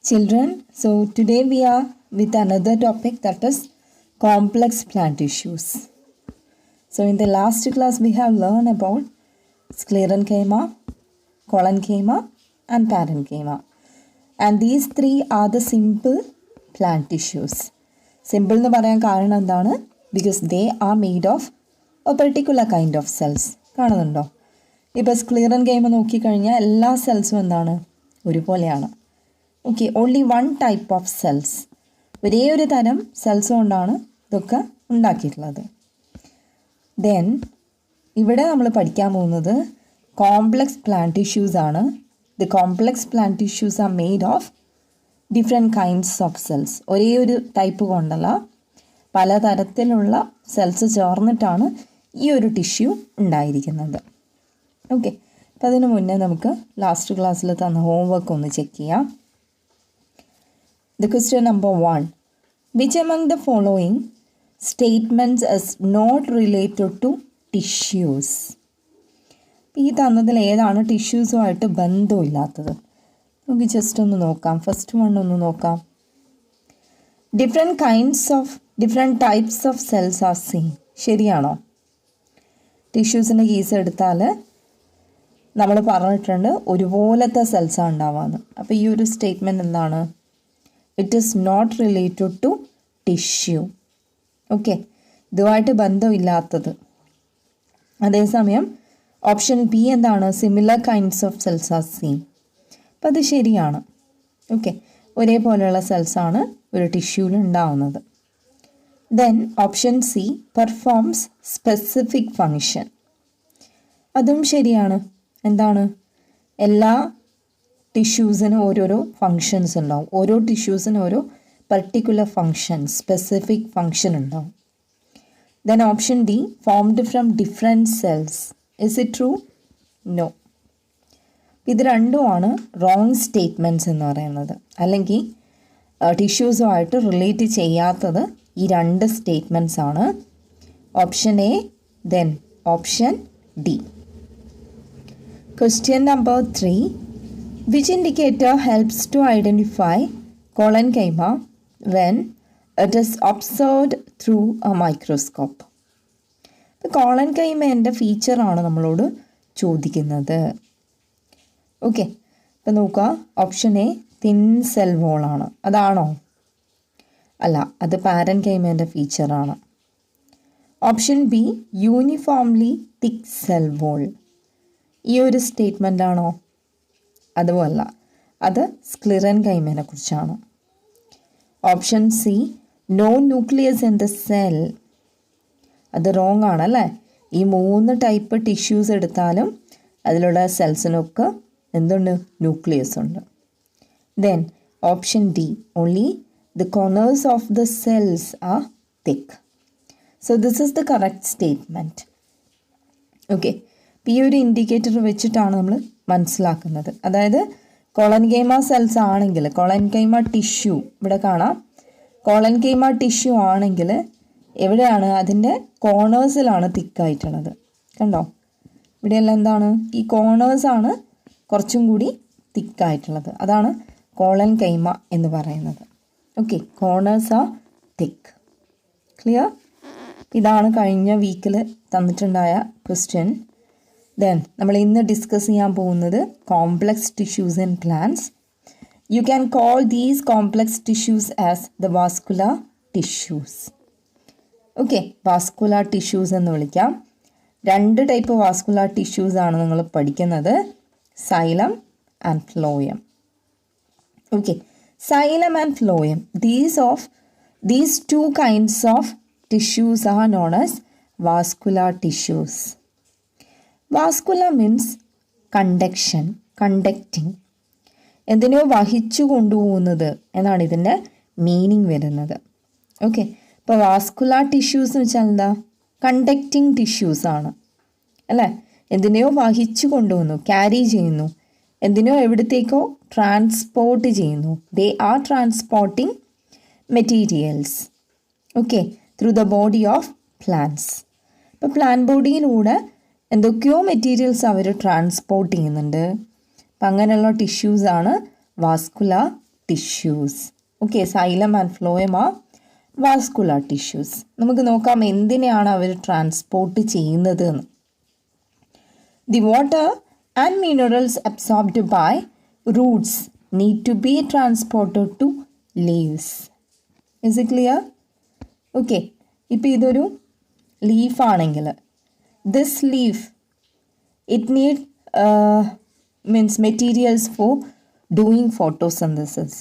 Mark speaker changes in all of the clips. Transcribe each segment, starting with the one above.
Speaker 1: Children, so today we are with another topic, that is complex plant tissues. So in the last class we have learned about sclerenchyma, collenchyma and parenchyma, and these three are the simple plant tissues. Simple എന്ന് പറയാൻ കാരണം എന്താണ്? Because they are made of a particular kind of cells. കാണുന്നുണ്ടോ? ഇപ്പോൾ സ്ക്ലീറൻകൈമ നോക്കിക്കഴിഞ്ഞാൽ എല്ലാ സെൽസും എന്താണ്? ഒരുപോലെയാണ്. Okay, only one type of cells, ഒരേ ഒരു തരം സെൽസ് കൊണ്ടാണ് ഇതൊക്കെ ഉണ്ടാക്കിയിട്ടുള്ളത്. ദെൻ ഇവിടെ നമ്മൾ പഠിക്കാൻ പോകുന്നത് കോംപ്ലക്സ് പ്ലാന്റ് ടിഷ്യൂസ് ആണ്. The complex plant tissues are made of different kinds of cells. ഒരേ ഒരു ടൈപ്പ് കൊണ്ടല്ല, പലതരത്തിലുള്ള സെൽസ് ചേർന്നിട്ടാണ് ഈ ഒരു ടിഷ്യൂ ഉണ്ടായിരിക്കുന്നത്. ഓക്കെ, അപ്പം അതിന് മുന്നേ നമുക്ക് ലാസ്റ്റ് ക്ലാസ്സിൽ തന്ന ഹോംവർക്ക് ഒന്ന് ചെക്ക് ചെയ്യാം. The question number 1. Which among the following statements is not related to tissues? ഈ തന്നതിൽ ഏതാണ് ടിഷ്യൂസുമായിട്ട് ബന്ധമില്ലാത്തത്? നമുക്ക് ജസ്റ്റ് ഒന്ന് നോക്കാം. ഫസ്റ്റ് വൺ ഒന്ന് നോക്കാം. Different types of cells are scene. ശരിയാണോ? ടിഷ്യൂസിൻ്റെ കേസ് എടുത്താൽ നമ്മൾ പറഞ്ഞിട്ടുണ്ട് ഒരുപോലത്തെ സെൽസാണ് ഉണ്ടാവാന്ന്. അപ്പോൾ ഈ ഒരു സ്റ്റേറ്റ്മെൻറ്റ് എന്താണ്? It is not related to tissue. Okay, ഇതുമായിട്ട് ബന്ധമില്ലാത്തത്. അതേസമയം ഓപ്ഷൻ ബി എന്താണ്? Similar kinds of cells are seen. അപ്പം അത് ശരിയാണ്. ഓക്കെ, ഒരേപോലെയുള്ള സെൽസാണ് ഒരു ടിഷ്യൂവിൽ ഉണ്ടാവുന്നത്. Then option C performs specific function. അതും ശരിയാണ്. എന്താണ്? എല്ലാ ടിഷ്യൂസിന് ഓരോരോ ഫങ്ഷൻസ് ഉണ്ടാവും. ഓരോ ടിഷ്യൂസിന് ഓരോ പർട്ടിക്കുലർ ഫങ്ഷൻ, സ്പെസിഫിക് ഫങ്ഷൻ ഉണ്ടാവും. Then option D formed from different cells. Is it true? No. ഇത് രണ്ടുമാണ് റോങ് സ്റ്റേറ്റ്മെൻറ്റ്സ് എന്ന് പറയുന്നത്. അല്ലെങ്കിൽ ടിഷ്യൂസുമായിട്ട് റിലേറ്റ് ചെയ്യാത്തത് ഈ രണ്ട് സ്റ്റേറ്റ്മെൻറ്റ്സ് ആണ്. Option A, then option D. Question number 3. Which indicator helps to identify collenchyma when it is observed through a microscope? ഇപ്പോൾ കോളൻകൈമേൻ്റെ ഫീച്ചറാണ് നമ്മളോട് ചോദിക്കുന്നത്. ഓക്കെ, ഇപ്പം നോക്കുക. ഓപ്ഷൻ എ തിൻ സെൽ വോളാണ്. അതാണോ? അല്ല, അത് പാരൻകൈമേൻ്റെ ഫീച്ചറാണ്. Option B uniformly thick cell wall. ഈ ഒരു സ്റ്റേറ്റ്മെൻ്റ് ആണോ? അതുമല്ല, അത് സ്ക്ലിറൻകൈമേനെ കുറിച്ചാണ്. Option C no nucleus in the cell. അത് റോങ് ആണല്ലേ. ഈ 3 ടൈപ്പ് ടിഷ്യൂസ് എടുത്താലും അതിലുള്ള സെൽസിനൊക്കെ എന്തുണ്ട്? ന്യൂക്ലിയസ് ഉണ്ട്. Then option D only the corners of the cells are thick. So this is the correct statement. Okay, ഈ ഒരു ഇൻഡിക്കേറ്റർ വെച്ചിട്ടാണ് നമ്മൾ മനസ്സിലാക്കുന്നത്. അതായത് കോളൻകൈമ സെൽസ് ആണെങ്കിൽ, കോളൻകൈമ ടിഷ്യൂ ഇവിടെ കാണാം. കോളൻകൈമ ടിഷ്യൂ ആണെങ്കിൽ എവിടെയാണ്? അതിൻ്റെ കോർണേഴ്സിലാണ് തിക്കായിട്ടുള്ളത്. കണ്ടോ? ഇവിടെയെല്ലാം എന്താണ്? ഈ കോർണേഴ്സാണ് കുറച്ചും കൂടി തിക്കായിട്ടുള്ളത്. അതാണ് കോളൻകൈമ എന്ന് പറയുന്നത്. ഓക്കെ, കോർണേഴ്സ് ആർ തിക്ക്. ക്ലിയർ? ഇതാണ് കഴിഞ്ഞ വീക്കിൽ തന്നിട്ടുണ്ടായ ക്വസ്റ്റ്യൻ. ദെൻ നമ്മൾ ഇന്ന് ഡിസ്കസ് ചെയ്യാൻ പോകുന്നത് complex tissues in plants. You can call these complex tissues as the vascular tissues. Okay, vascular tissues എന്ന് വിളിക്കാം. 2 ടൈപ്പ് വാസ്കുലർ ടിഷ്യൂസ് ആണ് നിങ്ങൾ പഠിക്കുന്നത്, xylem and phloem. Okay, xylem and phloem, these 2 kinds of tissues are known as vascular tissues. Vascular means conduction, conducting, എന്തിനോ വഹിച്ചു കൊണ്ടുപോകുന്നത് എന്നാണ് ഇതിൻ്റെ മീനിങ് വരുന്നത്. ഓക്കെ, ഇപ്പോൾ വാസ്കുലർ ടിഷ്യൂസ് എന്ന് വെച്ചാൽ എന്താ? കണ്ടക്റ്റിംഗ് ടിഷ്യൂസ് ആണ് അല്ലേ. എന്തിനെയോ വഹിച്ചു കൊണ്ടുപോകുന്നു, ക്യാരി ചെയ്യുന്നു, എന്തിനോ എവിടത്തേക്കോ ട്രാൻസ്പോർട്ട് ചെയ്യുന്നു. They are transporting materials, okay, through the body of plants. ഇപ്പോൾ പ്ലാന്റ് ബോഡിയിലൂടെ എന്തൊക്കെയോ മെറ്റീരിയൽസ് അവർ ട്രാൻസ്പോർട്ട് ചെയ്യുന്നുണ്ട്. അപ്പം അങ്ങനെയുള്ള ടിഷ്യൂസാണ് vascular tissues. Okay, xylem and phloem are vascular tissues. നമുക്ക് നോക്കാം എന്തിനെയാണ് അവർ ട്രാൻസ്പോർട്ട് ചെയ്യുന്നത് എന്ന്. The water and minerals absorbed by roots need to be transported to leaves. Is it clear? Okay. ഇപ്പോൾ ഇതൊരു ലീഫ് ആണെങ്കിൽ this leaf it need means materials for doing photosynthesis.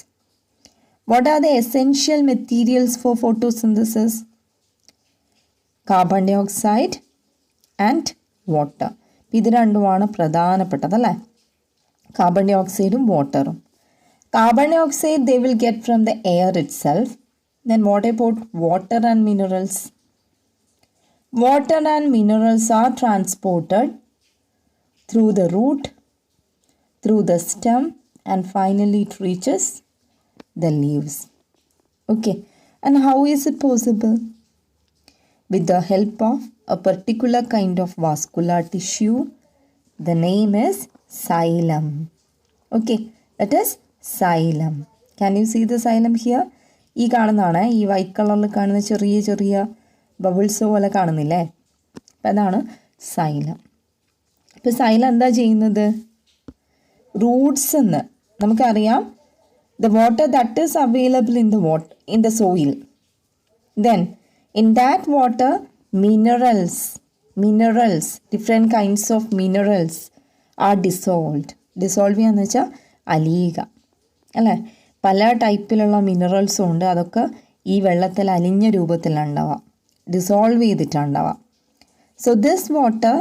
Speaker 1: What are the essential materials for photosynthesis? Carbon dioxide and water. ഇത് രണ്ടുമാണ് പ്രധാനപ്പെട്ടത് അല്ലേ? Carbon ഡൈ ഓക്സൈഡും വാട്ടറും. Carbon dioxide they will get from the air itself. Then what about water and minerals? Water and minerals are transported through the root, through the stem, and finally it reaches the leaves. Okay, and how is it possible? With the help of a particular kind of vascular tissue. The name is xylem. Okay, that is xylem. Can you see the xylem here? ഈ കാണുന്നതാണ്, ഈ white കളറിൽ കാണുന്ന ചെറിയ ചെറിയ bubbles പോലെ കാണുന്നില്ലേ? അപ്പം അതാണ് സൈലം. ഇപ്പം സൈലം എന്താ ചെയ്യുന്നത്? റൂട്ട്സ് എന്ന് നമുക്കറിയാം, the water that is available in the soil. Then in that water minerals, different kinds of minerals are dissolved. Dissolve ചെയ്യാന്ന് വെച്ചാൽ അലിയുക അല്ലേ? പല ടൈപ്പിലുള്ള മിനറൽസും ഉണ്ട്, അതൊക്കെ ഈ വെള്ളത്തിൽ അലിഞ്ഞ രൂപത്തിലുണ്ടാവുക, ഡിസോൾവ് ചെയ്തിട്ടുണ്ടാവുക. So this water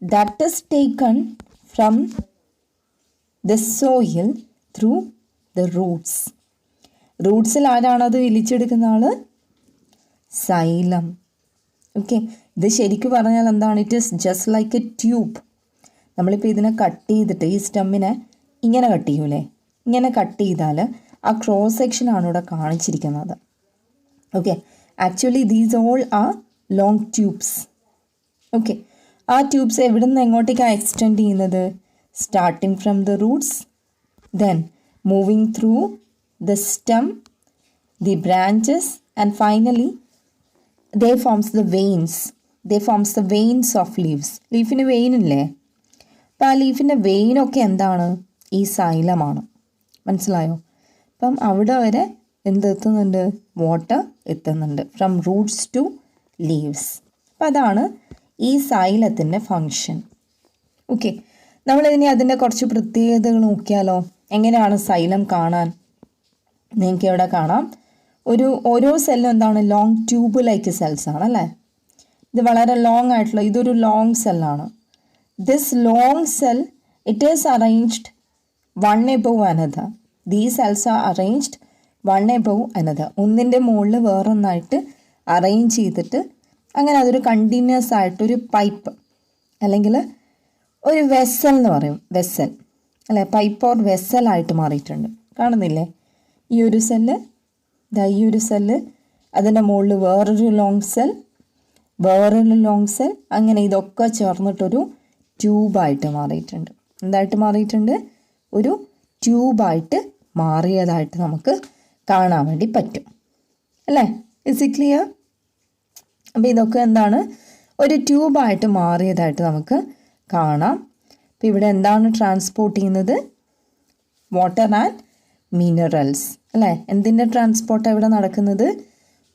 Speaker 1: that is taken from the soil through the roots. റൂട്ട്സിൽ ആരാണത് വലിച്ചെടുക്കുന്ന ആൾ? സൈലം. ഓക്കെ, ഇത് ശരിക്കും പറഞ്ഞാൽ എന്താണ്? It is just like a tube. നമ്മളിപ്പോൾ ഇതിനെ കട്ട് ചെയ്തിട്ട് ഈ സ്റ്റെമ്മിനെ ഇങ്ങനെ കട്ട് ചെയ്യൂലേ? ഇങ്ങനെ കട്ട് ചെയ്താൽ ആ ക്രോസ് സെക്ഷനാണ് ഇവിടെ കാണിച്ചിരിക്കുന്നത്. Okay, actually these all are long tubes. Okay, ആ ട്യൂബ്സ് എവിടെ നിന്ന് എങ്ങോട്ടേക്കാണ് എക്സ്റ്റെൻഡ് ചെയ്യുന്നത്? Starting from the roots, then moving through the stem, the branches, and finally they forms the veins of leaves. ലീഫിന് വെയിൻ ഇല്ലേ? അപ്പം ആ ലീഫിൻ്റെ വെയിനൊക്കെ എന്താണ്? ഈ സൈലമാണ്. മനസ്സിലായോ? അപ്പം അവിടെ വരെ എന്തെത്തുന്നുണ്ട്? വാട്ടർ എത്തുന്നുണ്ട് ഫ്രം റൂട്ട്സ് ടു ലീവ്സ്. അപ്പം അതാണ് ഈ സൈലത്തിൻ്റെ ഫങ്ഷൻ. ഓക്കെ, നമ്മളിനി അതിൻ്റെ കുറച്ച് പ്രത്യേകതകൾ നോക്കിയാലോ? എങ്ങനെയാണ് സൈലം കാണാൻ? നിങ്ങൾക്ക് ഇവിടെ കാണാം, ഓരോ സെല്ലും എന്താണ്? ലോങ് ട്യൂബ് ലൈക്ക് സെൽസ് ആണ് അല്ലേ? ഇത് വളരെ ലോങ് ആയിട്ടുള്ള ഇതൊരു ലോങ് സെല്ലാണ്. This long cell it is arranged one above another. These cells are arranged one above another. ഒന്നിൻ്റെ മുകളിൽ വേറൊന്നായിട്ട് അറേഞ്ച് ചെയ്തിട്ട് അങ്ങനെ അതൊരു കണ്ടിന്യൂസ് ആയിട്ടൊരു പൈപ്പ് അല്ലെങ്കിൽ ഒരു വെസൽ എന്ന് പറയും. വെസൽ അല്ലേ? പൈപ്പ് ഓർ വെസലായിട്ട് മാറിയിട്ടുണ്ട്. കാണുന്നില്ലേ? ഈ ഒരു സെല്ല്, ഈ ഒരു സെല്ല്, അതിൻ്റെ മുകളിൽ വേറൊരു ലോങ് സെൽ, അങ്ങനെ ഇതൊക്കെ ചേർന്നിട്ടൊരു ട്യൂബായിട്ട് മാറിയിട്ടുണ്ട്. എന്തായിട്ട് മാറിയിട്ടുണ്ട്? ഒരു ട്യൂബായിട്ട് മാറിയതായിട്ട് നമുക്ക് കാണാൻ വേണ്ടി പറ്റും അല്ലേ? Is it clear? അപ്പോൾ ഇതൊക്കെ എന്താണ്? ഒരു ട്യൂബായിട്ട് മാറിയതായിട്ട് നമുക്ക് കാണാം. അപ്പോൾ ഇവിടെ എന്താണ് ട്രാൻസ്പോർട്ട് ചെയ്യുന്നത്? വാട്ടർ ആൻഡ് മിനറൽസ് അല്ലേ? എന്തിൻ്റെ ട്രാൻസ്പോർട്ടാണ് ഇവിടെ നടക്കുന്നത്?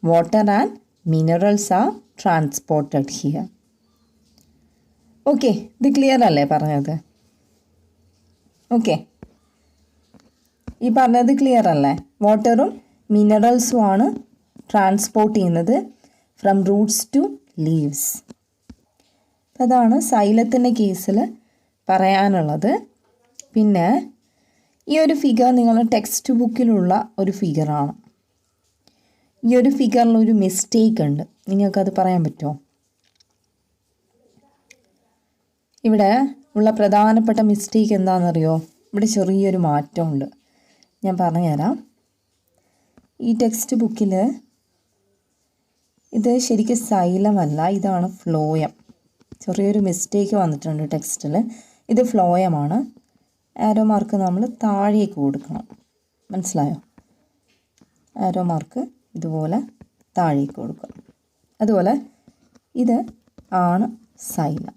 Speaker 1: Water and minerals R transported here. Okay, ഇത് ക്ലിയർ അല്ലേ പറഞ്ഞത്? ഓക്കെ, ഈ പറഞ്ഞത് ക്ലിയർ അല്ലേ? വാട്ടറും മിനറൽസും ആണ് ട്രാൻസ്പോർട്ട് ചെയ്യുന്നത് ഫ്രം റൂട്ട്സ് ടു ലീവ്സ്. അതാണ് സൈലത്തിൻ്റെ കേസിൽ പറയാനുള്ളത്. പിന്നെ ഈ ഒരു ഫിഗർ നിങ്ങളുടെ ടെക്സ്റ്റ് ബുക്കിലുള്ള ഒരു ഫിഗറാണ്. ഈ ഒരു ഫിഗറിൽ ഒരു മിസ്റ്റേക്ക് ഉണ്ട്, നിങ്ങൾക്കത് പറയാൻ പറ്റുമോ? ഇവിടെ ഉള്ള പ്രധാനപ്പെട്ട മിസ്റ്റേക്ക് എന്താണെന്നറിയോ? ഇവിടെ ചെറിയൊരു മാറ്റമുണ്ട്, ഞാൻ പറഞ്ഞുതരാം. ഈ ടെക്സ്റ്റ് ബുക്കിൽ ഇത് ശരിക്കും സൈലമല്ല, ഇതാണ് ഫ്ലോയം. ചെറിയൊരു മിസ്റ്റേക്ക് വന്നിട്ടുണ്ട് ടെക്സ്റ്റിൽ. ഇത് ഫ്ലോയമാണ്. ആരോ മാർക്ക് നമ്മൾ താഴേക്ക് കൊടുക്കണം. മനസ്സിലായോ? ആരോ മാർക്ക് ഇതുപോലെ താഴേക്ക് കൊടുക്കുക. അതുപോലെ ഇത് ആണ് സൈലം.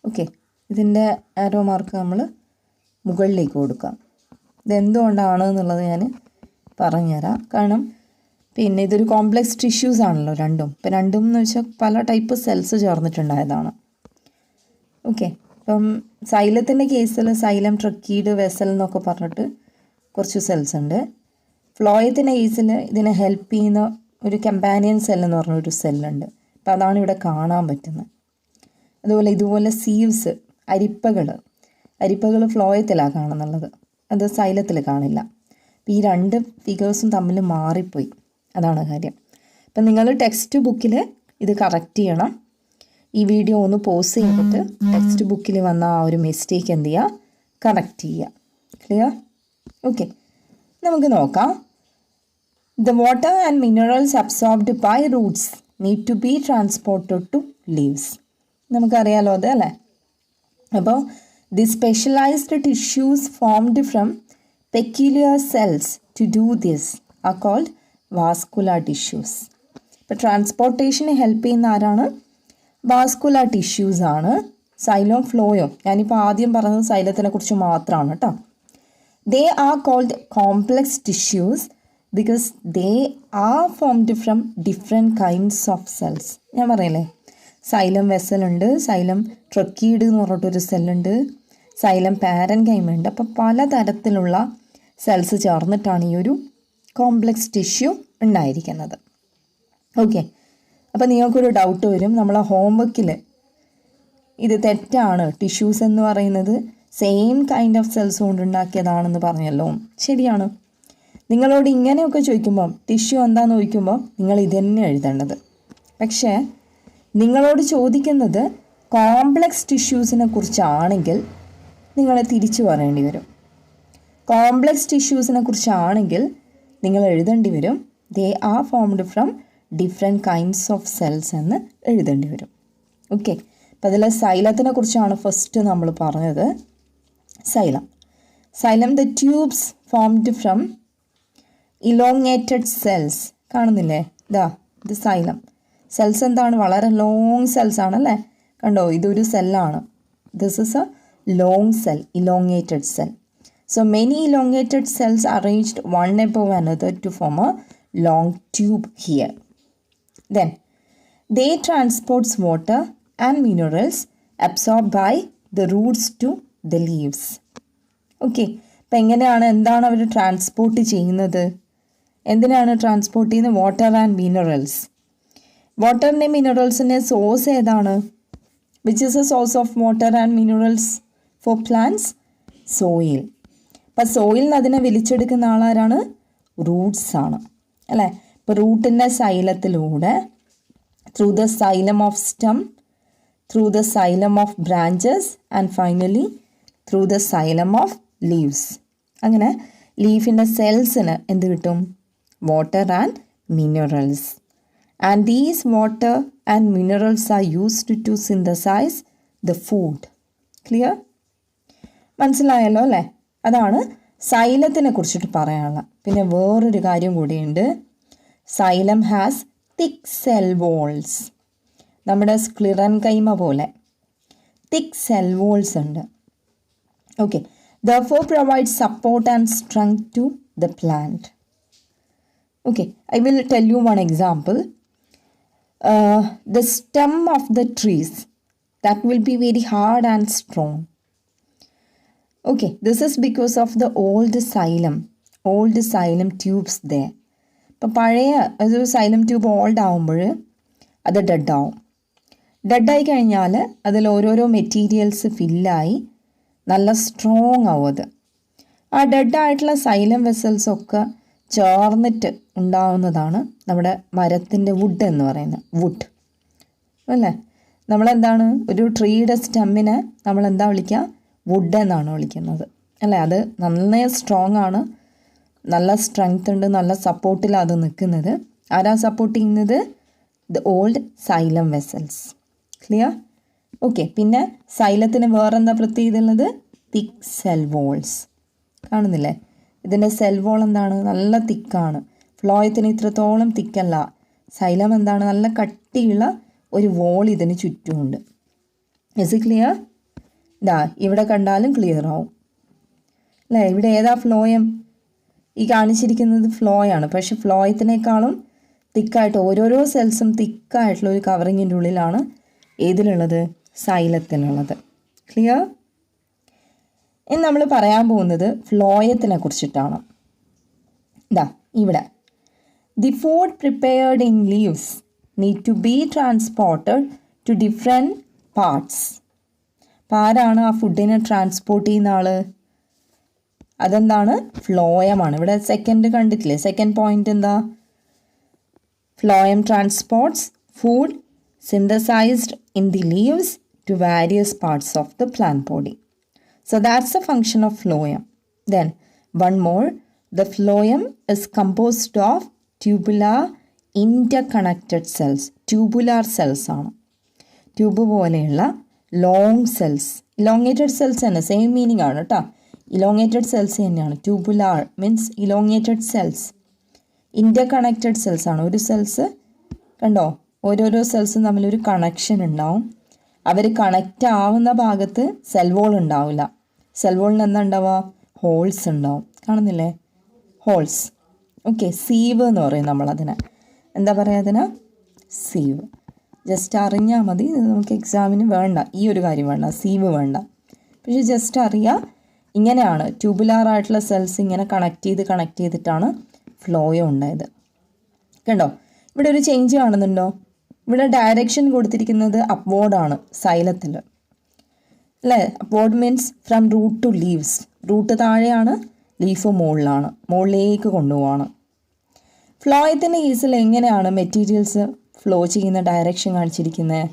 Speaker 1: ഓക്കെ, ഇതിൻ്റെ ആരോ മാർക്ക് നമ്മൾ മുകളിലേക്ക് കൊടുക്കാം. ഇതെന്തുകൊണ്ടാണ് എന്നുള്ളത് ഞാൻ പറഞ്ഞുതരാം. കാരണം പിന്നെ ഇതൊരു കോംപ്ലക്സ് ടിഷ്യൂസ് ആണല്ലോ രണ്ടും. ഇപ്പം രണ്ടും എന്ന് വെച്ചാൽ പല ടൈപ്പ് സെൽസ് ചേർന്നിട്ടുണ്ടായതാണ്. ഓക്കെ, ഇപ്പം സൈലത്തിൻ്റെ കേസിൽ സൈലം, ട്രക്കീഡ്, വെസൽ എന്നൊക്കെ പറഞ്ഞിട്ട് കുറച്ച് സെൽസ് ഉണ്ട്. ഫ്ലോയത്തിൻ്റെ കേസിൽ ഇതിനെ ഹെൽപ്പ് ചെയ്യുന്ന ഒരു കമ്പാനിയൻ സെൽ എന്ന് പറഞ്ഞൊരു സെല്ലുണ്ട്. അപ്പോൾ അതാണ് ഇവിടെ കാണാൻ പറ്റുന്നത്. അതുപോലെ ഇതുപോലെ സീവ്സ്, അരിപ്പകൾ ഫ്ലോയത്തിലാണ് കാണുന്നുള്ളത്, അത് സൈലത്തിൽ കാണില്ല. അപ്പോൾ ഈ രണ്ട് ഫിഗേഴ്സും തമ്മിൽ മാറിപ്പോയി, അതാണ് കാര്യം. അപ്പം നിങ്ങൾ ടെക്സ്റ്റ് ബുക്കിൽ ഇത് കറക്റ്റ് ചെയ്യണം. ഈ വീഡിയോ ഒന്ന് പോസ് ചെയ്തിട്ട് ടെക്സ്റ്റ് ബുക്കിൽ വന്ന ആ ഒരു മിസ്റ്റേക്ക് എന്ത് ചെയ്യുക, കറക്റ്റ് ചെയ്യുക. ക്ലിയർ? ഓക്കെ, നമുക്ക് നോക്കാം. The water and minerals absorbed by roots need to be transported to leaves. നമുക്കറിയാലോ അത് അല്ലേ. അപ്പോൾ the specialized tissues formed from peculiar cells to do this are called vascular tissues. ഇപ്പോൾ ട്രാൻസ്പോർട്ടേഷന് ഹെൽപ്പ് ചെയ്യുന്ന ആരാണ്? വാസ്കുലർ ടിഷ്യൂസ് ആണ്. സൈലോം ഫ്ലോയും ഞാനിപ്പോൾ ആദ്യം പറഞ്ഞത് സൈലത്തിനെ കുറിച്ച് മാത്രമാണ് കേട്ടോ. They are called complex tissues because they are formed from different kinds of cells. ഞാൻ പറയില്ലേ, സൈലം വെസൽ ഉണ്ട്, സൈലം ട്രക്കീഡ് എന്ന് പറഞ്ഞിട്ടൊരു സെല്ലുണ്ട്, സൈലം പാരൻകൈമ ഉണ്ട്. അപ്പോൾ പലതരത്തിലുള്ള സെൽസ് ചേർന്നിട്ടാണ് ഈ ഒരു കോംപ്ലക്സ് ടിഷ്യൂ ഉണ്ടായിരിക്കുന്നത്. ഓക്കെ, അപ്പോൾ നിങ്ങൾക്കൊരു ഡൗട്ട് വരും, നമ്മളെ ഹോംവർക്കിൽ ഇത് തെറ്റാണ്, ടിഷ്യൂസ് എന്ന് പറയുന്നത് സെയിം കൈൻഡ് ഓഫ് സെൽസ് കൊണ്ടുണ്ടാക്കിയതാണെന്ന് പറഞ്ഞല്ലോ. ശരിയാണ്. നിങ്ങളോട് ഇങ്ങനെയൊക്കെ ചോദിക്കുമ്പം ടിഷ്യൂ എന്താണെന്ന് ചോദിക്കുമ്പോൾ നിങ്ങൾ ഇതന്നെ എഴുതേണ്ടത്. പക്ഷേ നിങ്ങളോട് ചോദിക്കുന്നത് കോംപ്ലക്സ് ടിഷ്യൂസിനെ കുറിച്ചാണെങ്കിൽ നിങ്ങൾ തിരിച്ചു പറയേണ്ടി വരും. കോംപ്ലക്സ് ടിഷ്യൂസിനെ കുറിച്ചാണെങ്കിൽ നിങ്ങൾ എഴുതേണ്ടി വരും they are formed from different kinds of cells എന്ന് എഴുതേണ്ടി വരും. ഓക്കെ, അപ്പം അതിൽ സൈലത്തിനെ കുറിച്ചാണ് ഫസ്റ്റ് നമ്മൾ പറഞ്ഞത്. Xylem the tubes formed from elongated cells. കാണുന്നില്ലേ, ഇത് സൈലം. സെൽസ് എന്താണ്? വളരെ ലോങ് സെൽസ് ആണല്ലേ. കണ്ടോ, ഇതൊരു സെല്ലാണ്. This is a long cell, elongated cell. So many elongated cells arranged one above another to form a long tube here. Then they transports water and minerals absorbed by the roots to the leaves. Okay, അപ്പം എന്താണ് അവർ transport ചെയ്യുന്നത്? എന്തിനാണ് transport ചെയ്യുന്നത്? Water and minerals. വാട്ടറിൻ്റെ മിനറൽസിൻ്റെ source ഏതാണ്? Which is a source of water and minerals for plants? Soil. അപ്പം സോയിൽ നിന്ന് അതിനെ വലിച്ചെടുക്കുന്ന ആളാരാണ്? റൂട്ട്സ് ആണ് അല്ലേ. ഇപ്പോൾ റൂട്ടിൻ്റെ സൈലത്തിലൂടെ through the xylem of stem, through the xylem of branches and finally through the xylem of leaves. അങ്ങനെ ലീഫിൻ്റെ സെൽസിന് എന്ത് കിട്ടും? Water and minerals. And these water and minerals are used to synthesize the food. Clear? മനസ്സിലായല്ലോ അല്ലേ. അതാണ് സൈലത്തിനെ കുറിച്ചിട്ട് പറയാനുള്ളത്. പിന്നെ വേറൊരു കാര്യം കൂടിയുണ്ട്. Xylem has thick cell walls. നമ്മുടെ സ്ക്ലിറൻ കൈമ പോലെ തിക്ക് സെൽ വോൾസ് ഉണ്ട്. Okay, therefore provides support and strength to the plant. Okay, I will tell you one example. The stem of the trees that will be very hard and strong. Okay, this is because of the old xylem tubes there. ഇപ്പോൾ പഴയ ഒരു xylem tube old ആകുമ്പോൾ അത് ഡെഡാവും. ഡെഡായി കഴിഞ്ഞാൽ അതിൽ ഓരോരോ materials ഫില്ലായി നല്ല strong ആവും അത്. ആ ഡെഡായിട്ടുള്ള സൈലം വെസൽസൊക്കെ ചേർന്നിട്ട് ഉണ്ടാവുന്നതാണ് നമ്മുടെ മരത്തിൻ്റെ വുഡ് എന്ന് പറയുന്നത്. വുഡ് അല്ലേ. നമ്മളെന്താണ് ഒരു ട്രീയുടെ സ്റ്റെമ്മിനെ നമ്മളെന്താ വിളിക്കുക? വുഡ് എന്നാണ് വിളിക്കുന്നത് അല്ലേ. അത് നന്നായി സ്ട്രോങ് ആണ്, നല്ല സ്ട്രെങ്ത് ഉണ്ട്, നല്ല സപ്പോർട്ടിലാണ് അത് നിൽക്കുന്നത്. ആരാ സപ്പോർട്ട് ചെയ്യുന്നത്? The old xylem vessels. Clear? Okay, പിന്നെ സൈലത്തിന് വേറെന്താ പ്രത്യേകത ഉള്ളത്? തിക്ക് സെൽ വോൾസ്. കാണുന്നില്ലേ? ഇതിൻ്റെ സെൽ വോൾ എന്താണ്? നല്ല തിക്കാണ്. ഫ്ലോയത്തിന് ഇത്രത്തോളം തിക്കല്ല. സൈലം എന്താണ്? നല്ല കട്ടിയുള്ള ഒരു വോൾ ഇതിന് ചുറ്റുമുണ്ട്. Is it clear? ഇതാ ഇവിടെ കണ്ടാലും ക്ലിയർ ആവും അല്ലേ? ഇവിടെ ഏതാ ഫ്ലോയം? ഈ കാണിച്ചിരിക്കുന്നത് ഫ്ലോയാണ്. പക്ഷെ ഫ്ലോയത്തിനേക്കാളും തിക്കായിട്ട് ഓരോരോ സെൽസും തിക്കായിട്ടുള്ള ഒരു കവറിങ്ങിൻ്റെ ഉള്ളിലാണ് ഏതിലുള്ളത്? സൈലത്തിലുള്ളത്. ക്ലിയർ? ഇനി നമ്മൾ പറയാൻ പോകുന്നത് ഫ്ലോയത്തിനെ കുറിച്ചിട്ടാണ്. ഇതാ ഇവിടെ the food prepared in leaves need to be transported to different parts. അപ്പം ആരാണ് ആ ഫുഡിനെ ട്രാൻസ്പോർട്ട് ചെയ്യുന്ന ആൾ? അതെന്താണ്? ഫ്ലോയമാണ്. ഇവിടെ സെക്കൻഡ് കണ്ടിട്ടില്ലേ? സെക്കൻഡ് പോയിന്റ് എന്താ? Phloem transports food synthesised in the leaves to various parts of the plant body. So that's the function of phloem. Then one more, the phloem is composed of tubular interconnected cells. Tubular cells ആണ്. Tube പോലെയുള്ള long cells. Elongated cells തന്നെ same meaning ആണ് കേട്ടോ. Elongated cells തന്നെയാണ്. Tubular means elongated cells. Interconnected cells ആണ്. ഒരു cells കണ്ടോ, ഓരോരോ സെൽസും തമ്മിലൊരു കണക്ഷൻ ഉണ്ടാവും. അവർ കണക്റ്റ് ആവുന്ന ഭാഗത്ത് സെൽ വോൾ ഉണ്ടാവില്ല. സെൽ വോളിന് എന്താ ഉണ്ടാവുക? ഹോൾസ് ഉണ്ടാവും. കാണുന്നില്ലേ? ഹോൾസ്. ഓക്കെ, സീവ് എന്ന് പറയും നമ്മളതിനെ. എന്താ പറയുക അതിന്? സീവ്. ജസ്റ്റ് അറിഞ്ഞാൽ മതി. നമുക്ക് എക്സാമിന് വേണ്ട, ഈ ഒരു കാര്യം വേണ്ട, സീവ് വേണ്ട. പക്ഷേ ജസ്റ്റ് അറിയുക, ഇങ്ങനെയാണ് ട്യൂബുലാർ ആയിട്ടുള്ള സെൽസ് ഇങ്ങനെ കണക്ട് ചെയ്തിട്ടാണ് ഫ്ലോയം ഉണ്ടായത്. കണ്ടോ, ഇവിടെ ഒരു ചേഞ്ച് കാണുന്നുണ്ടോ? ഇവിടെ ഡയറക്ഷൻ കൊടുത്തിരിക്കുന്നത് അപ്വേർഡാണ് സൈലത്തിൽ അല്ലേ? Upward means from root to leaves. Root താഴെയാണ്, ലീഫ് മുകളിലാണ്, മുകളിലേക്ക് കൊണ്ടുപോവാണ്. ഫ്ലോയത്തിൻ്റെ കേസിൽ എങ്ങനെയാണ് മെറ്റീരിയൽസ് ഫ്ലോ ചെയ്യുന്ന ഡയറക്ഷൻ കാണിച്ചിരിക്കുന്നത്?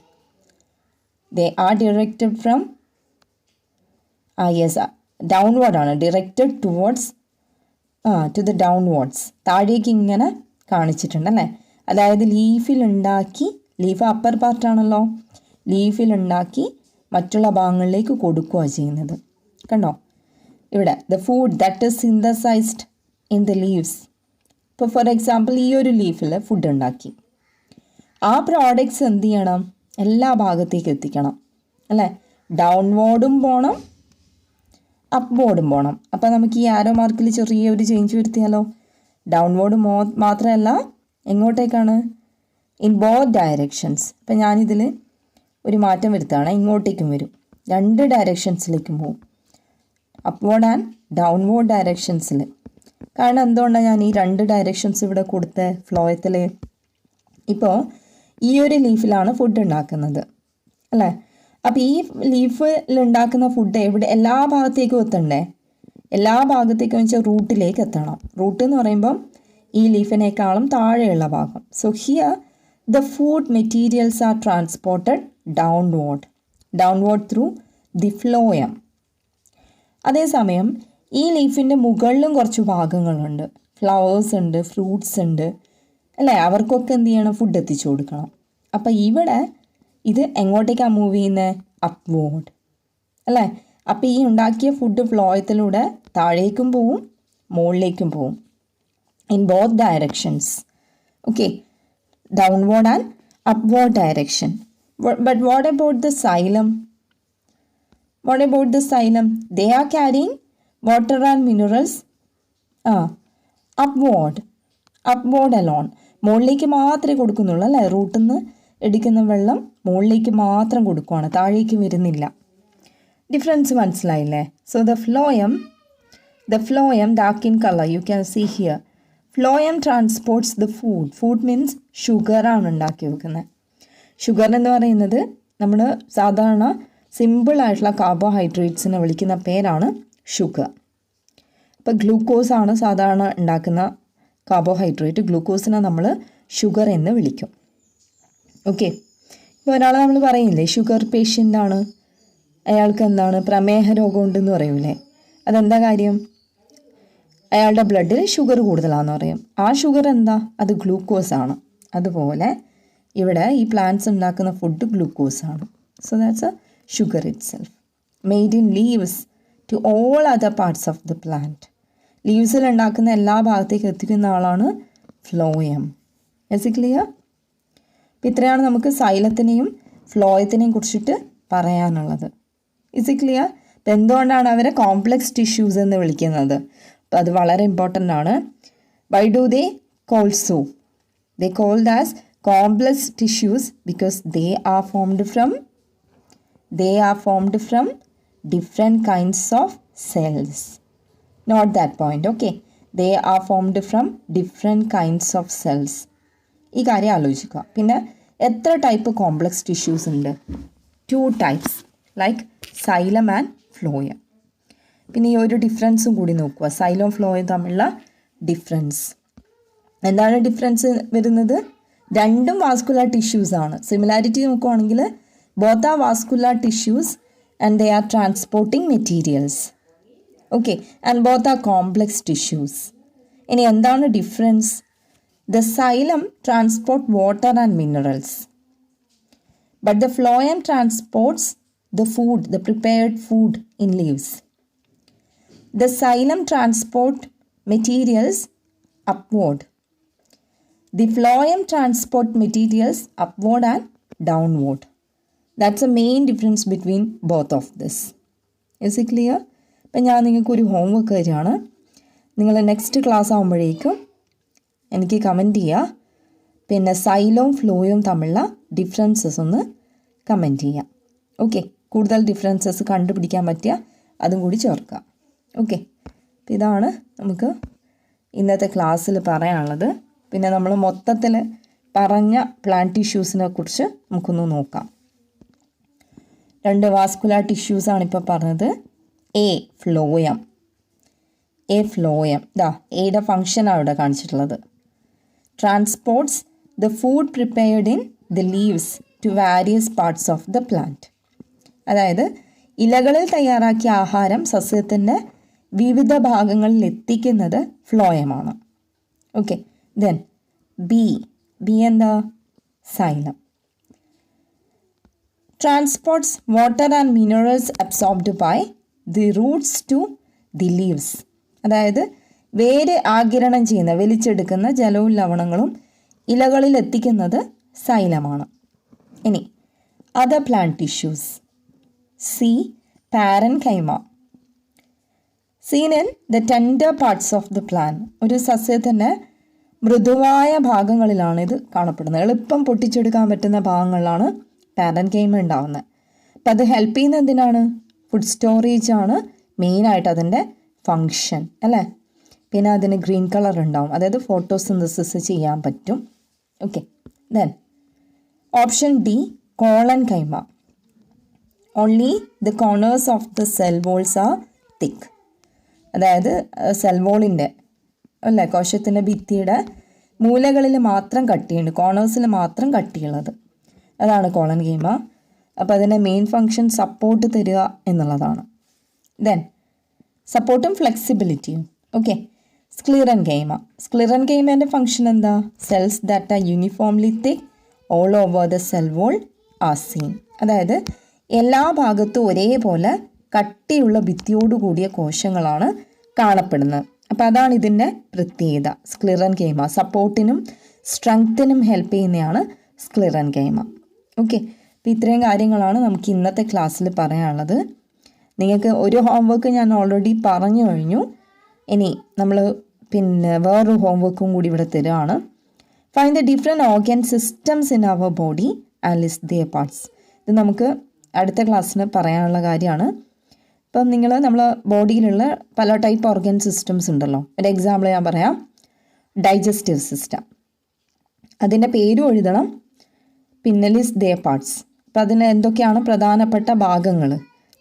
Speaker 1: ദേ ആർ ഡിറക്റ്റഡ് ഫ്രം ഡൗൺവേർഡാണ്. Directed towards to the downwards. താഴേക്ക് ഇങ്ങനെ കാണിച്ചിട്ടുണ്ടല്ലേ? അതായത് ലീഫിലുണ്ടാക്കി, ലീഫ് അപ്പർ പാർട്ടാണല്ലോ, ലീഫിലുണ്ടാക്കി മറ്റുള്ള ഭാഗങ്ങളിലേക്ക് കൊടുക്കുക ചെയ്യുന്നത്. കണ്ടോ ഇവിടെ the food that is synthesised in the leaves. ഇപ്പോൾ ഫോർ എക്സാമ്പിൾ ഈ ഒരു ലീഫിൽ ഫുഡ് ഉണ്ടാക്കി, ആ പ്രോഡക്ട്സ് എന്ത് ചെയ്യണം? എല്ലാ ഭാഗത്തേക്ക് എത്തിക്കണം അല്ലേ? ഡൗൺവേർഡും പോകണം, അപ്വേർഡും പോകണം. അപ്പോൾ നമുക്ക് ഈ ആരോ മാർക്കിൽ ചെറിയൊരു ചേഞ്ച് വരുത്തിയാലോ? ഡൗൺവേർഡ് മാത്രമല്ല, എങ്ങോട്ടേക്കാണ്? In both directions. ഇപ്പം ഞാനിതിൽ ഒരു മാറ്റം വരുത്തുകയാണ്. ഇങ്ങോട്ടേക്കും വരും, രണ്ട് ഡയറക്ഷൻസിലേക്കും പോകും, അപ്വേർഡ് ആൻഡ് ഡൗൺവേർഡ് ഡയറക്ഷൻസിൽ. കാരണം എന്തുകൊണ്ടാണ് ഞാൻ ഈ രണ്ട് ഡയറക്ഷൻസ് ഇവിടെ കൊടുത്ത ഫ്ലോയത്തിൽ? ഇപ്പോൾ ഈ ഒരു ലീഫിലാണ് ഫുഡ് ഉണ്ടാക്കുന്നത് അല്ലേ? അപ്പോൾ ഈ ലീഫിലുണ്ടാക്കുന്ന ഫുഡ് എല്ലാ ഭാഗത്തേക്കും എത്തണ്ടേ? എല്ലാ ഭാഗത്തേക്കും വെച്ചാൽ റൂട്ടിലേക്ക് എത്തണം. റൂട്ട് എന്ന് പറയുമ്പം ഈ ലീഫിനേക്കാളും താഴെയുള്ള ഭാഗം. So here the food materials are transported downward through the phloem. അതേസമയം ഈ ലീഫിൻ്റെ മുകളിലും കുറച്ച് ഭാഗങ്ങളുണ്ട്. ഫ്ലവേഴ്സ് ഉണ്ട്, ഫ്രൂട്ട്സ് ഉണ്ട് അല്ലേ? അവർക്കൊക്കെ എന്ത് ചെയ്യണം? ഫുഡ് എത്തിച്ചു കൊടുക്കണം. അപ്പം ഇവിടെ ഇത് എങ്ങോട്ടേക്കാണ് മൂവ് ചെയ്യുന്നത്? അപ്വേർഡ് അല്ലേ? അപ്പോൾ ഈ ഉണ്ടാക്കിയ ഫുഡ് ഫ്ലോയത്തിലൂടെ താഴേക്കും പോവും, മുകളിലേക്കും പോവും. In both directions, okay, downward and upward direction. But what about the xylem? What about the xylem? They are carrying water and minerals upward alone. മുകളിലേക്ക് മാത്രമേ കൊടുക്കുന്നുള്ളൂ അല്ലേ? റൂട്ടിൽ നിന്ന് എടുക്കുന്ന വെള്ളം മുകളിലേക്ക് മാത്രം കൊടുക്കുകയാണ്, താഴേക്ക് വരുന്നില്ല. ഡിഫറൻസ് മനസ്സിലായില്ലേ? So the phloem dark in color, you can see here. Phloem transports the food. Food means ഷുഗറാണ് ഉണ്ടാക്കി വെക്കുന്നത്. ഷുഗർ എന്ന് പറയുന്നത് നമ്മൾ സാധാരണ സിമ്പിളായിട്ടുള്ള കാർബോഹൈഡ്രേറ്റ്സിനെ വിളിക്കുന്ന പേരാണ് ഷുഗർ. അപ്പോൾ ഗ്ലൂക്കോസാണ് സാധാരണ ഉണ്ടാക്കുന്ന കാർബോഹൈഡ്രേറ്റ്. ഗ്ലൂക്കോസിനെ നമ്മൾ ഷുഗർ എന്ന് വിളിക്കും. ഓക്കെ, ഇപ്പോൾ ഒരാളെ നമ്മൾ പറയില്ലേ ഷുഗർ പേഷ്യൻ്റാണ്, അയാൾക്ക് എന്താണ് പ്രമേഹ രോഗം ഉണ്ടെന്ന് പറയൂലേ? അതെന്താ കാര്യം? അയാളുടെ ബ്ലഡിൽ ഷുഗർ കൂടുതലാണെന്ന് പറയും. ആ ഷുഗർ എന്താ? അത് ഗ്ലൂക്കോസാണ്. അതുപോലെ ഇവിടെ ഈ പ്ലാന്റ്സ് ഉണ്ടാക്കുന്ന ഫുഡ് ഗ്ലൂക്കോസാണ്. So that's a sugar itself made in leaves to all other parts of the plant. ലീവ്സിൽ ഉണ്ടാക്കുന്ന എല്ലാ ഭാഗത്തേക്ക് എത്തിക്കുന്ന ആളാണ് ഫ്ലോയം. Is it clear? അപ്പോൾ ഇത്രയാണ് നമുക്ക് സൈലത്തിനെയും ഫ്ലോയത്തിനെയും കുറിച്ചിട്ട് പറയാനുള്ളത്. Is it clear? അപ്പോൾ എന്തുകൊണ്ടാണ് അവരെ കോംപ്ലക്സ് ടിഷ്യൂസ് എന്ന് വിളിക്കുന്നത്? അപ്പോൾ അത് വളരെ ഇമ്പോർട്ടൻ്റ് ആണ്. Why do they call so? They called as complex tissues because they are formed from different kinds of cells. Not that point, okay? They are formed from different kinds of cells. ഈ കാര്യം ആലോചിക്കുക. പിന്നെ എത്ര type complex tissues ഉണ്ട്? 2 types, like xylem and phloem. പിന്നെ ഈ ഒരു ഡിഫറൻസും കൂടി നോക്കുക, സൈലവും ഫ്ലോയും തമ്മിലുള്ള ഡിഫറൻസ്. എന്താണ് ഡിഫറൻസ് വരുന്നത്? രണ്ടും വാസ്കുലർ ടിഷ്യൂസ് ആണ്. സിമിലാരിറ്റി നോക്കുവാണെങ്കിൽ both are vascular tissues and they are transporting materials. Okay, and both are complex tissues. ഇനി എന്താണ് difference? The xylem transport water and minerals, but the phloem transports the food, the prepared food in leaves. The xylem transport materials upward. The phloem transport materials upward and downward. That's the main difference between both of this. Is it clear? അപ്പം ഞാൻ നിങ്ങൾക്കൊരു homework തരികയാണ്. നിങ്ങൾ next class ആകുമ്പോഴേക്കും എനിക്ക് comment ചെയ്യുക. പിന്നെ സൈലവും ഫ്ലോയും തമ്മിലുള്ള ഡിഫറൻസസ് ഒന്ന് കമൻറ്റ് ചെയ്യാം. ഓക്കെ, കൂടുതൽ ഡിഫറൻസസ് കണ്ടുപിടിക്കാൻ പറ്റിയ അതും കൂടി ചേർക്കുക. ഓക്കെ, ഇതാണ് നമുക്ക് ഇന്നത്തെ ക്ലാസ്സിൽ പറയാനുള്ളത്. പിന്നെ നമ്മൾ മൊത്തത്തിൽ പറഞ്ഞ പ്ലാന്റ് ടിഷ്യൂസിനെ കുറിച്ച് നമുക്കൊന്ന് നോക്കാം. 2 വാസ്കുലർ ടിഷ്യൂസാണ് ഇപ്പോൾ പറഞ്ഞത്. ഫ്ലോയം. ഇതാ എയുടെ ഫങ്ഷനാണ് ഇവിടെ കാണിച്ചിട്ടുള്ളത്. Transports the food prepared in the leaves to various parts of the plant. അതായത് ഇലകളിൽ തയ്യാറാക്കിയ ആഹാരം സസ്യത്തിൻ്റെ വിവിധ ഭാഗങ്ങളിൽ എത്തിക്കുന്നത് ഫ്ലോയമാണ്. ഓക്കെ, ദെൻ ബി എന്താ? Xylem. Transports water and minerals absorbed by the roots to the leaves. അതായത് വേര് ആഗിരണം ചെയ്യുന്ന, വലിച്ചെടുക്കുന്ന ജലവും ലവണങ്ങളും ഇലകളിൽ എത്തിക്കുന്നത് സൈലമാണ്. ഇനി other plant tissues. Parenchyma. Scene in the tender parts of the plant. ഒരു സസ്യത്തിൻ്റെ മൃദുവായ ഭാഗങ്ങളിലാണ് ഇത് കാണപ്പെടുന്നത്. എളുപ്പം പൊട്ടിച്ചെടുക്കാൻ പറ്റുന്ന ഭാഗങ്ങളിലാണ് പാരൻകൈമ ഉണ്ടാകുന്നത്. അപ്പം അത് ഹെൽപ്പ് ചെയ്യുന്നത് എന്തിനാണ്? ഫുഡ് സ്റ്റോറേജ് ആണ് മെയിനായിട്ട് അതിൻ്റെ ഫങ്ഷൻ, അല്ലേ? പിന്നെ അതിന് ഗ്രീൻ കളർ ഉണ്ടാവും, അതായത് ഫോട്ടോസിന്തസിസ് ചെയ്യാൻ പറ്റും. Okay, then option D collenchyma. Only the corners of the cell walls are thick. അതായത് സെൽ വോളിൻ്റെ അല്ലേ, കോശത്തിൻ്റെ ഭിത്തിയുടെ മൂലകളിൽ മാത്രം കട്ടിയുണ്ട്, കോർണേഴ്സിൽ മാത്രം കട്ടിയുള്ളത്. അതാണ് കോളൻകൈമ. അപ്പോൾ അതിൻ്റെ മെയിൻ ഫങ്ഷൻ സപ്പോർട്ട് തരിക എന്നുള്ളതാണ്. ദെൻ സപ്പോർട്ടും ഫ്ലെക്സിബിലിറ്റിയും. ഓക്കെ, സ്ക്ലിറൻകൈമേൻ്റെ ഫങ്ഷൻ എന്താ? Cells that are uniformly thick all over the cell wall are seen. അതായത് എല്ലാ ഭാഗത്തും ഒരേപോലെ കട്ടിയുള്ള ഭിത്തിയോടുകൂടിയ കോശങ്ങളാണ് കാണപ്പെടുന്നത്. അപ്പോൾ അതാണ് ഇതിൻ്റെ പ്രത്യേകത. സ്ക്ലിറൻകൈമ സപ്പോർട്ടിനും സ്ട്രെങ്ത്തിനും ഹെൽപ്പ് ചെയ്യുന്നതാണ് സ്ക്ലിറൻകൈമ. ഓക്കെ, അപ്പോൾ ഇത്രയും കാര്യങ്ങളാണ് നമുക്ക് ഇന്നത്തെ ക്ലാസ്സിൽ പറയാനുള്ളത്. നിങ്ങൾക്ക് ഒരു ഹോംവർക്ക് ഞാൻ ഓൾറെഡി പറഞ്ഞു കഴിഞ്ഞു. ഇനി നമ്മൾ പിന്നെ വേറൊരു ഹോംവർക്കും കൂടി ഇവിടെ തരുകയാണ്. Find the different organ systems in our body and list their parts. ഇത് നമുക്ക് അടുത്ത ക്ലാസ്സിന് പറയാനുള്ള കാര്യമാണ്. ഇപ്പം നമ്മൾ ബോഡിയിലുള്ള പല ടൈപ്പ് ഓർഗൻ സിസ്റ്റംസ് ഉണ്ടല്ലോ. ഒരു എക്സാമ്പിൾ ഞാൻ പറയാം. ഡൈജസ്റ്റീവ് സിസ്റ്റം, അതിൻ്റെ പേരും എഴുതണം, പിന്നെ ലിസ്റ്റ് ദിയർ പാർട്സ്. അപ്പം അതിന് എന്തൊക്കെയാണ് പ്രധാനപ്പെട്ട ഭാഗങ്ങൾ,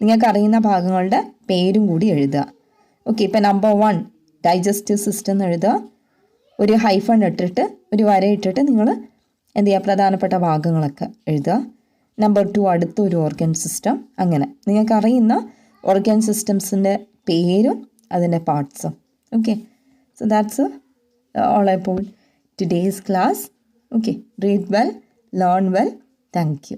Speaker 1: നിങ്ങൾക്കറിയുന്ന ഭാഗങ്ങളുടെ പേരും കൂടി എഴുതുക. ഓക്കെ, ഇപ്പം നമ്പർ 1 ഡൈജസ്റ്റീവ് സിസ്റ്റം എന്ന് എഴുതുക. ഒരു ഹൈഫൺ ഇട്ടിട്ട് ഒരു വരയിട്ടിട്ട് നിങ്ങൾ എന്ത് ചെയ്യുക, പ്രധാനപ്പെട്ട ഭാഗങ്ങളൊക്കെ എഴുതുക. നമ്പർ 2 അടുത്തൊരു ഓർഗൻ സിസ്റ്റം. അങ്ങനെ നിങ്ങൾക്കറിയുന്ന ഓർഗൻ സിസ്റ്റംസിൻ്റെ പേരും അതിൻ്റെ പാർട്സും. Okay, so that's all about today's class. Okay, read well, learn well. Thank you.